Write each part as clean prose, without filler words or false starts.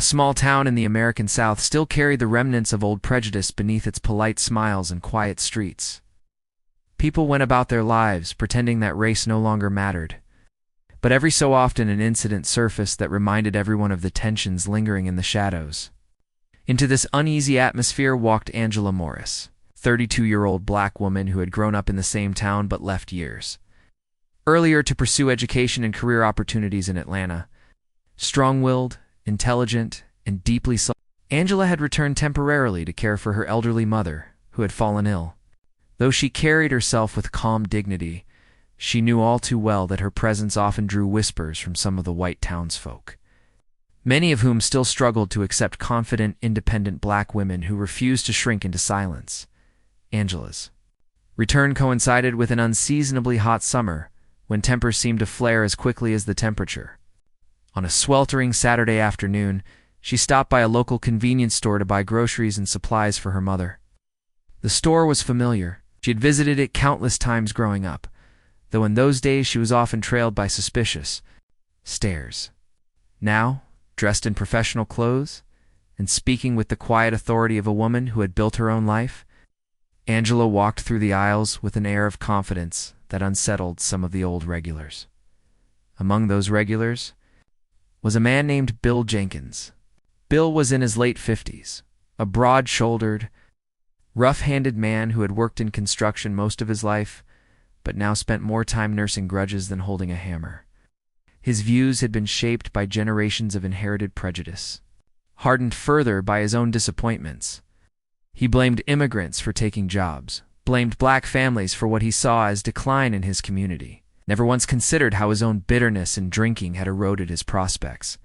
A small town in the American South still carried the remnants of old prejudice beneath its polite smiles and quiet streets. People went about their lives pretending that race no longer mattered. But every so often an incident surfaced that reminded everyone of the tensions lingering in the shadows. Into this uneasy atmosphere walked Angela Morris, 32-year-old black woman who had grown up in the same town but left years earlier to pursue education and career opportunities in Atlanta. Strong-willed, intelligent, and deeply soulful, Angela had returned temporarily to care for her elderly mother, who had fallen ill. Though she carried herself with calm dignity, she knew all too well that her presence often drew whispers from some of the white townsfolk, many of whom still struggled to accept confident, independent black women who refused to shrink into silence. Angela's return coincided with an unseasonably hot summer, when tempers seemed to flare as quickly as the temperature. On a sweltering Saturday afternoon, she stopped by a local convenience store to buy groceries and supplies for her mother. The store was familiar. She had visited it countless times growing up, though in those days she was often trailed by suspicious stares. Now, dressed in professional clothes, and speaking with the quiet authority of a woman who had built her own life, Angela walked through the aisles with an air of confidence that unsettled some of the old regulars. Among those regulars was a man named Bill Jenkins. Bill was in his late 50s, a broad-shouldered, rough-handed man who had worked in construction most of his life, but now spent more time nursing grudges than holding a hammer. His views had been shaped by generations of inherited prejudice, hardened further by his own disappointments. He blamed immigrants for taking jobs, blamed black families for what he saw as decline in his community, never once considered how his own bitterness and drinking had eroded his prospects.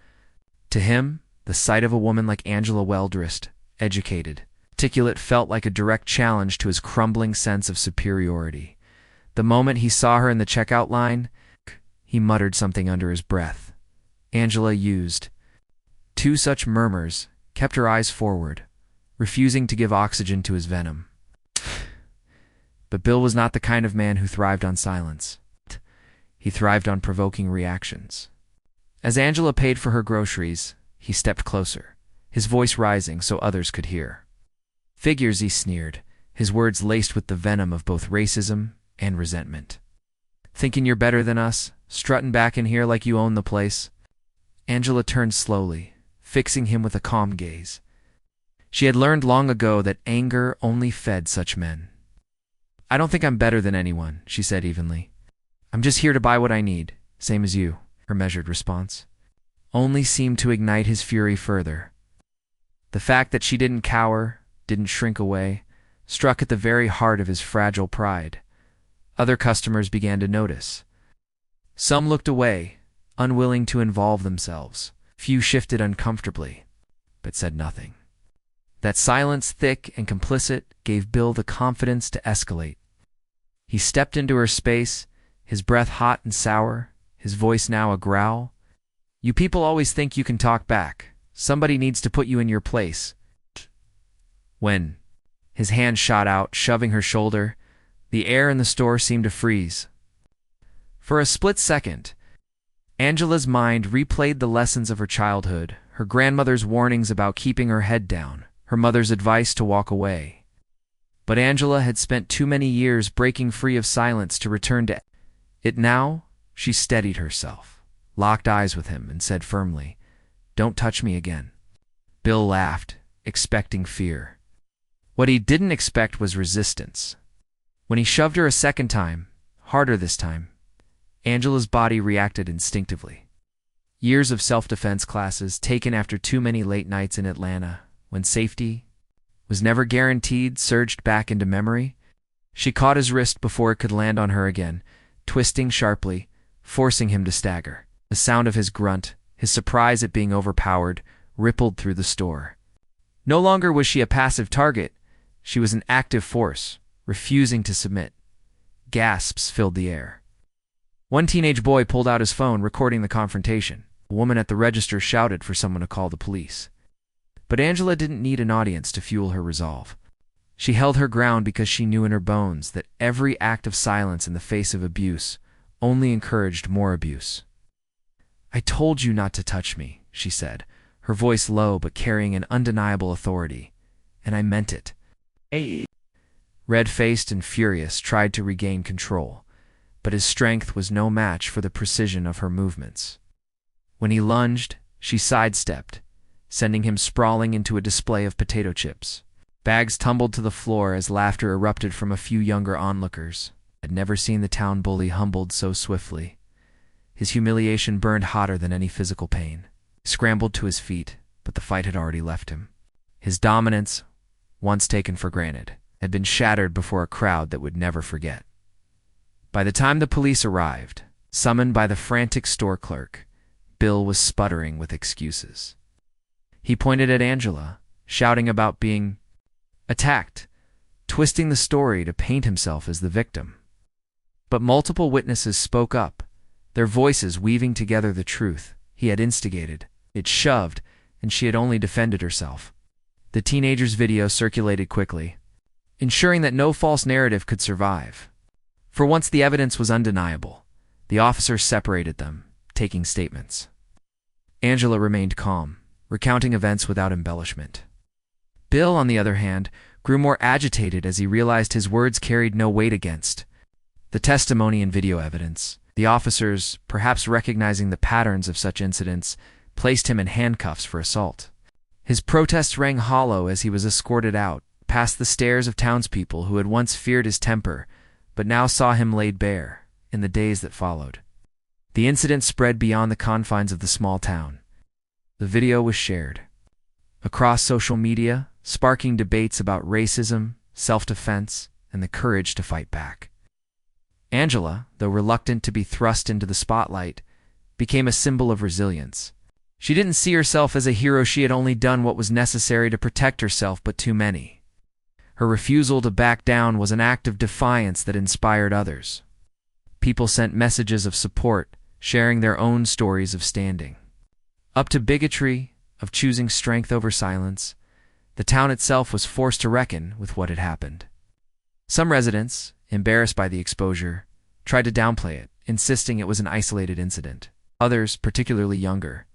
To him, the sight of a woman like Angela, well-dressed, educated, articulate, felt like a direct challenge to his crumbling sense of superiority. The moment he saw her in the checkout line, he muttered something under his breath. Angela used two such murmurs, kept her eyes forward, refusing to give oxygen to his venom. But Bill was not the kind of man who thrived on silence. He thrived on provoking reactions. As Angela paid for her groceries, he stepped closer, his voice rising so others could hear. "Figures," he sneered, his words laced with the venom of both racism and resentment. "Thinking you're better than us, strutting back in here like you own the place?" Angela turned slowly, fixing him with a calm gaze. She had learned long ago that anger only fed such men. "I don't think I'm better than anyone," she said evenly. "I'm just here to buy what I need, same as you." Her measured response only seemed to ignite his fury further. The fact that she didn't cower, didn't shrink away, struck at the very heart of his fragile pride. Other customers began to notice. Some looked away, unwilling to involve themselves. Few shifted uncomfortably, but said nothing. That silence, thick and complicit, gave Bill the confidence to escalate. He stepped into her space, his breath hot and sour, his voice now a growl. "You people always think you can talk back. Somebody needs to put you in your place." When his hand shot out, shoving her shoulder, the air in the store seemed to freeze. For a split second, Angela's mind replayed the lessons of her childhood, her grandmother's warnings about keeping her head down, her mother's advice to walk away. But Angela had spent too many years breaking free of silence to return to it. Now, she steadied herself, locked eyes with him, and said firmly, "Don't touch me again." Bill laughed, expecting fear. What he didn't expect was resistance. When he shoved her a second time, harder this time, Angela's body reacted instinctively. Years of self-defense classes taken after too many late nights in Atlanta, when safety was never guaranteed, surged back into memory. She caught his wrist before it could land on her again, twisting sharply, forcing him to stagger. The sound of his grunt, his surprise at being overpowered, rippled through the store. No longer was she a passive target. She was an active force, refusing to submit. Gasps filled the air. One teenage boy pulled out his phone, recording the confrontation. A woman at the register shouted for someone to call the police. But Angela didn't need an audience to fuel her resolve. She held her ground because she knew in her bones that every act of silence in the face of abuse only encouraged more abuse. "I told you not to touch me," she said, her voice low but carrying an undeniable authority. "And I meant it." Hey. Red-faced and furious, tried to regain control, but his strength was no match for the precision of her movements. When he lunged, she sidestepped, sending him sprawling into a display of potato chips. Bags tumbled to the floor as laughter erupted from a few younger onlookers. Had never seen the town bully humbled so swiftly. His humiliation burned hotter than any physical pain. He scrambled to his feet, but the fight had already left him. His dominance, once taken for granted, had been shattered before a crowd that would never forget. By the time the police arrived, summoned by the frantic store clerk, Bill was sputtering with excuses. He pointed at Angela, shouting about being attacked, twisting the story to paint himself as the victim. But multiple witnesses spoke up, their voices weaving together the truth. He had instigated, it shoved, and she had only defended herself. The teenager's video circulated quickly, ensuring that no false narrative could survive. For once the evidence was undeniable, the officers separated them, taking statements. Angela remained calm, recounting events without embellishment. Bill, on the other hand, grew more agitated as he realized his words carried no weight against the testimony and video evidence. The officers, perhaps recognizing the patterns of such incidents, placed him in handcuffs for assault. His protests rang hollow as he was escorted out, past the stares of townspeople who had once feared his temper, but now saw him laid bare in the days that followed. The incident spread beyond the confines of the small town. The video was shared across social media, sparking debates about racism, self-defense, and the courage to fight back. Angela, though reluctant to be thrust into the spotlight, became a symbol of resilience. She didn't see herself as a hero. She had only done what was necessary to protect herself, but too many. Her refusal to back down was an act of defiance that inspired others. People sent messages of support, sharing their own stories of standing up to bigotry, of choosing strength over silence. The town itself was forced to reckon with what had happened. Some residents, embarrassed by the exposure, tried to downplay it, insisting it was an isolated incident. Others, particularly younger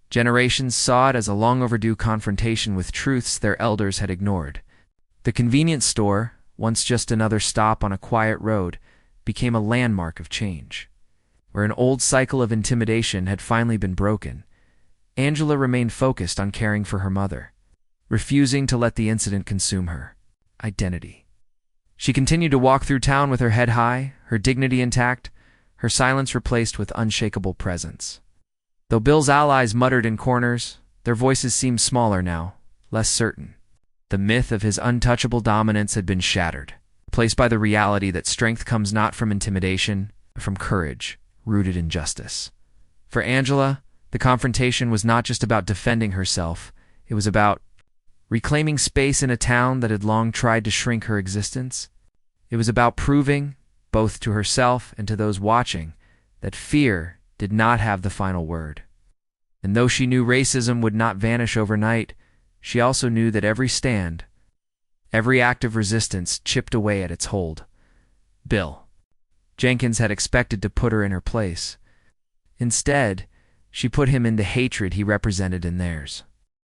generations, saw it as a long overdue confrontation with truths their elders had ignored. The convenience store, once just another stop on a quiet road, became a landmark of change. Where an old cycle of intimidation had finally been broken, Angela remained focused on caring for her mother, refusing to let the incident consume her identity. She continued to walk through town with her head high, her dignity intact, her silence replaced with unshakable presence. Though Bill's allies muttered in corners, their voices seemed smaller now, less certain. The myth of his untouchable dominance had been shattered, replaced by the reality that strength comes not from intimidation, but from courage, rooted in justice. For Angela, the confrontation was not just about defending herself, it was about reclaiming space in a town that had long tried to shrink her existence. It was about proving, both to herself and to those watching, that fear did not have the final word. And though she knew racism would not vanish overnight, she also knew that every stand, every act of resistance chipped away at its hold. Bill Jenkins had expected to put her in her place. Instead, she put him in the hatred he represented in theirs.